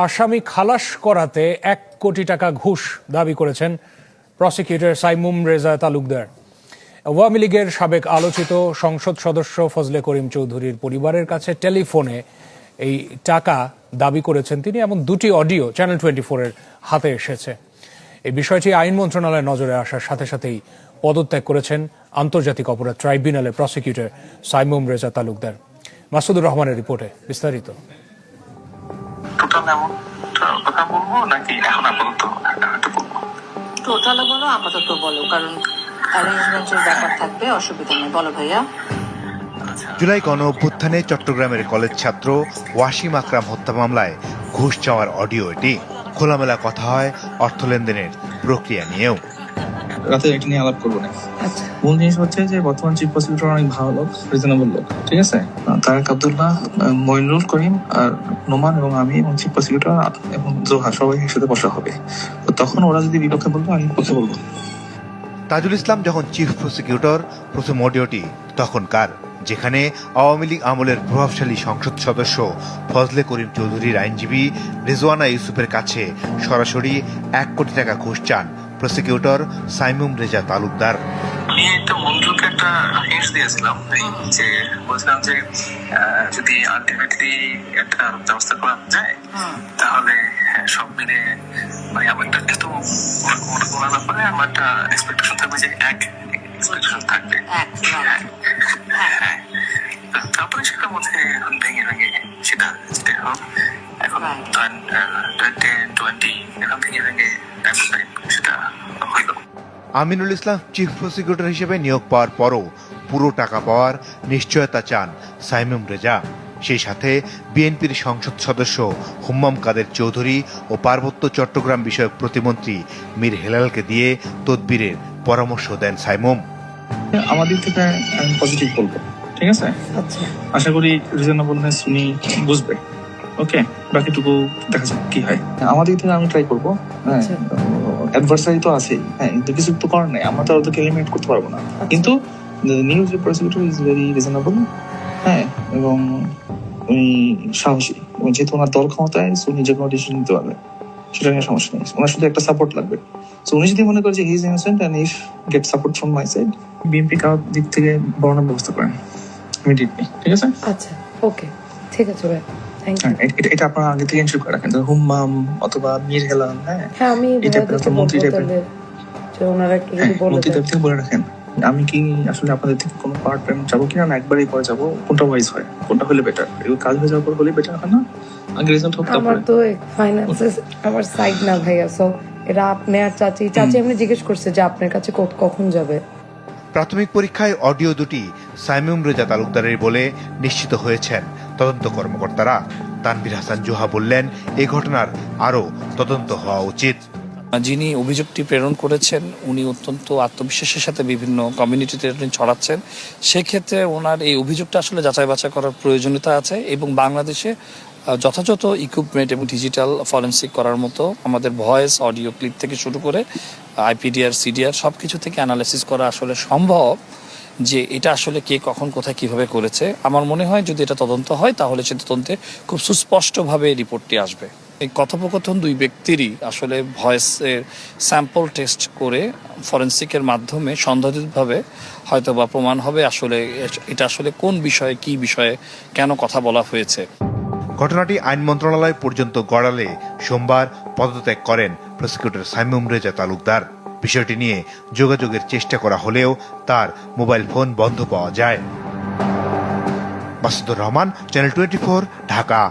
আসামি খালাস করাতে 1 কোটি টাকা ঘুষ দাবি করেছেন প্রসিকিউটর সাইমুম রেজা তালুকদার। আওয়ামী লীগের সাবেক আলোচিত সংসদ সদস্য ফজলে করিম চৌধুরীর পরিবারের কাছে টেলিফোনে এই টাকা দাবি করেছেন তিনি, এমন দুটি অডিও চ্যানেল 24-এর হাতে এসেছে। এই বিষয়টি আইন মন্ত্রণালয়ের নজরে আসার সাথে সাথেই পদত্যাগ করেছেন আন্তর্জাতিক অপরাধ ট্রাইব্যুনালের প্রসিকিউটর সাইমুম রেজা তালুকদার। মাসুদুর রহমানের রিপোর্টে বিস্তারিত। আপাতত বলো, কারণ অ্যারেঞ্জমেন্টের ব্যাপার থাকবে, অসুবিধা নেই। বলো ভাইয়া। জুলাই গণ অভ্যুত্থানে চট্টগ্রামের কলেজ ছাত্র ওয়াসিম আকরাম হত্যা মামলায় ঘুষ চাওয়ার অডিও এটি। খোলামেলা কথা হয় অর্থ লেনদেনের প্রক্রিয়া নিয়েও। রাতে এটা নিয়ে আলাপ করবো না। মূল জিনিস হচ্ছে যে বর্তমান চিফ প্রসিকিউটর অনেক ভালো লোক, রিজনেবল লোক, ঠিক আছে। তারেক আব্দুল্লাহ, মইনুল করিম আর নোমান এবং আমি এবং চিফ প্রসিকিউটর এবং জোহা সবাই একসাথে বসা হবে। তো তখন ওরা যদি বিপক্ষে বলবো, আমি পক্ষে বলবো। তাজুল ইসলাম যখন চিফ প্রসিকিউটর, প্রথম অডিওটি তখনকার, যেখানে আওয়ামী লীগ আমলের প্রভাবশালী সংসদ সদস্য ফজলে করিম চৌধুরীর আইনজীবী রিজওয়ানা ইউসুফের কাছে সরাসরি 1 কোটি টাকা ঘুষ চান প্রসিকিউটর সাইমুম রেজা তালুকদার। আমি একটা বন্ধুকে একটা হিন্টস দিয়েছিলাম যে বলছিলাম যে যদি আলটিমেটলি একটা ব্যবস্থা করা যায় তাহলে সব মিলে মানে আমার একটা এত ওনার ব্যাপারে আমার একটা এক্সপেকটেশন থাকবে যে এক্সপেকটেশন থাকবে। হ্যাঁ, তারপরে সেটার মধ্যে ভেঙে ভেঙে সেটা যেটাই হোক এখন 20 এখন ভেঙে ভেঙে সেটা হইল। আমিনুল ইসলাম চিফ প্রসিকিউটর হিসেবে নিয়োগ পাওয়ার পরও পুরো টাকা পাওয়ার নিশ্চয়তা চান সাইমুম রেজা। সেই সাথে বিএনপির সংসদ সদস্য হুম্মাম কাদের চৌধুরী ও পার্বত্য চট্টগ্রাম বিষয়ক প্রতিমন্ত্রী মীর হেলালকে দিয়ে তদবিরের পরামর্শ দেন সাইমুম। আমাদের থেকে আমি পজিটিভ বলবো, ঠিক আছে। আশা করি রিজনেবলনেস উনি বুঝবে। ওকে, বাকিটুকু দেখা যাক কি হয়। আমাদের থেকে আমি ট্রাই করবো। হ্যাঁ, অ্যাডভার্সারি তো আছেই, হ্যাঁ, কিন্তু কিছু তো করার নেই, আমরা তো ওদেরকে এলিমিনেট করতে পারবো না। কিন্তু news prosecutor is very reasonable, হ্যাঁ, এবং উনি সাহসী, যেহেতু ওনার দল ক্ষমতায়, উনি যে কোনো ডিসিশন নিতে পারবে, সেটা নিয়ে সমস্যা নেই। ওনার শুধু একটা সাপোর্ট লাগবে। সো উনি যদি মনে করে যে he is innocent and if get support from my side, BNP কারোর দিক থেকে বর্ণনার ব্যবস্থা করেন ইমিডিয়েটলি, ঠিক আছে। আচ্ছা, ওকে, ঠিক আছে ভাই। এটা আপনারা আগে থেকে এনশিওর করে রাখেন, হুম্মাম অথবা মীর হেলাল। হ্যাঁ, আমি মন্ত্রী টাইপের বলে রাখেন। আমি কি আসলে আপনাদের থেকে কোনো পার্ট পেমেন্ট যাবো কিনা, না একবারই পরে যাবো, কোনটা ওয়াইজ হয়, কোনটা হলে বেটার? এগুলো কাজ হয়ে যাওয়ার পর হলে বেটার হয় না? আগে রেজাল্ট হোক। আমার তো ফাইন্যান্সেস আমার সাইড না ভাইয়া, সো এটা আপনি আর চাচি এমনি জিজ্ঞেস করছে যে আপনার কাছে কখন যাবে। প্রাথমিক পরীক্ষায় অডিও দুটি সাইমুম রেজা তালুকদারের বলে নিশ্চিত হয়েছেন তদন্ত কর্মকর্তারা। তানভীর হাসান জোহা বললেন, এই ঘটনার আরও তদন্ত হওয়া উচিত। যিনি অভিযোগটি প্রেরণ করেছেন উনি অত্যন্ত আত্মবিশ্বাসের সাথে বিভিন্ন কমিউনিটিতে ছড়াচ্ছেন। সেক্ষেত্রে ওনার এই অভিযোগটা আসলে যাচাই বাছাই করার প্রয়োজনীয়তা আছে এবং বাংলাদেশে যথাযথ ইকুইপমেন্ট এবং ডিজিটাল ফরেন্সিক করার মতো আমাদের ভয়েস, অডিও ক্লিপ থেকে শুরু করে আইপিডিআর, সিডিআর সব কিছু থেকে অ্যানালাইসিস করা আসলে সম্ভব যে এটা আসলে কে কখন কোথায় কিভাবে করেছে। আমার মনে হয় যদি এটা তদন্ত হয় তাহলে সে তদন্তে খুব সুস্পষ্টভাবে রিপোর্টটি আসবে। এই কথোপকথন দুই ব্যক্তিরই আসলে ভয়েসের স্যাম্পল টেস্ট করে ফরেন্সিকের মাধ্যমে সন্দেহভাবে হয়তো বা প্রমাণ হবে আসলে এটা আসলে কোন বিষয়ে, কি বিষয়ে, কেন কথা বলা হয়েছে। ঘটনাটি আইন মন্ত্রণালয় পর্যন্ত গড়ালে সোমবার পদত্যাগ করেন প্রসিকিউটর সাইমুম রেজা তালুকদার। বিষয়টি নিয়ে যোগাযোগের চেষ্টা করা হলেও তার মোবাইল ফোন বন্ধ পাওয়া যায়। মাসুদুর রহমান, চ্যানেল 24, ঢাকা।